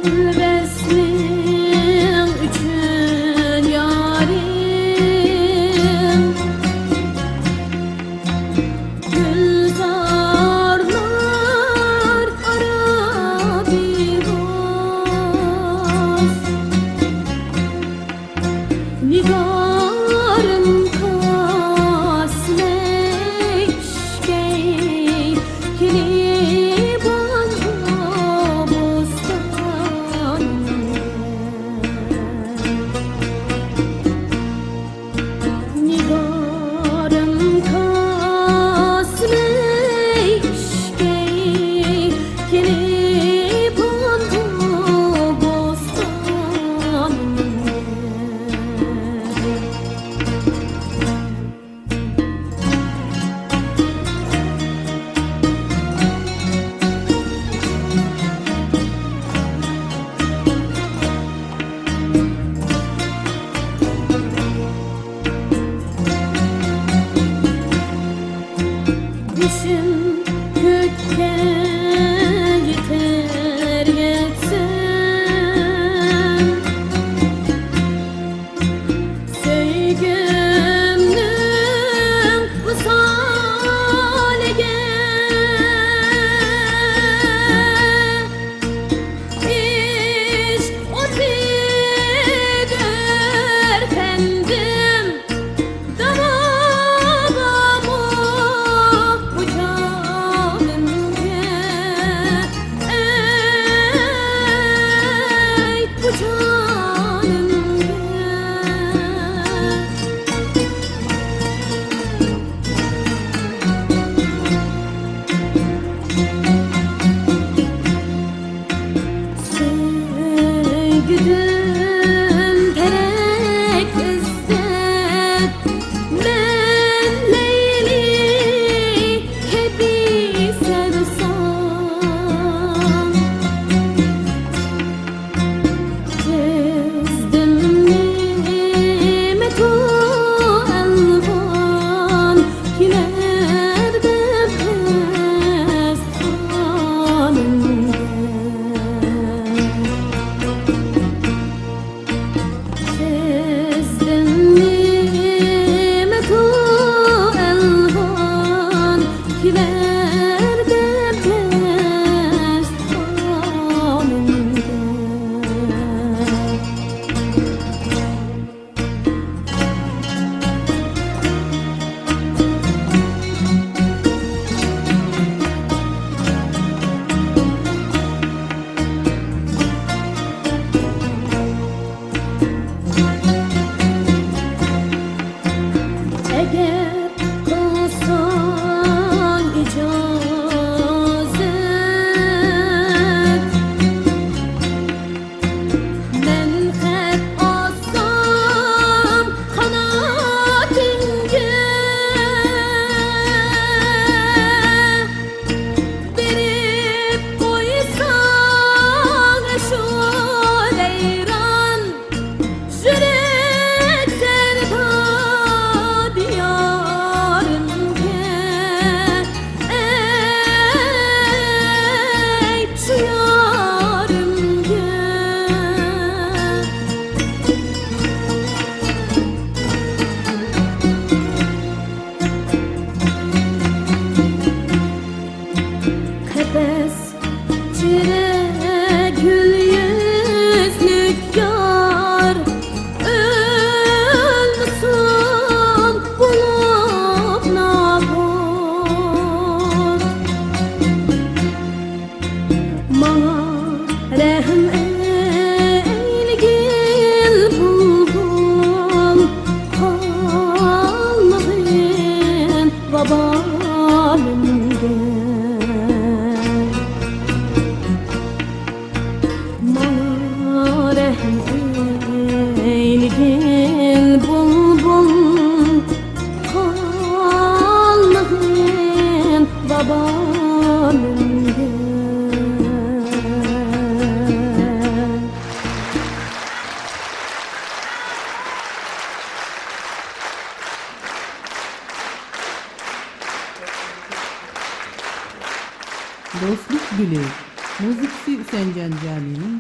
Beslim üçün yarim Gülzarlar ara bir boz Nigarım kasleşkey Kili bana bostan Nigarım kasleşkey Kili bana bostan Düşüm kökte yeter yetsem Sevgimnin usalige İş o tiger pendim Damağımı uçalım ey uçalım Sevgilim terek izzet Ben Leyli kebi sevsam Gezdim nimetu elvan Kilerde pest halinde Gezdim nimetu elvan Kilerde pest halinde Eğer kılsan icazet Ben hep assam kanadince Verip koysan şu leyran Jürek serda diyarınca Ey şu yarınca Kepes çire gül yüzlük yar Ölmüşsün bulup nabut Bana rehm eylgil bulbul Kalmağın babalımda Bana rehm eylgil bulbul Kalmağın babalımda Dostluk Gülü, müziksi Hüseyin Cancani'nin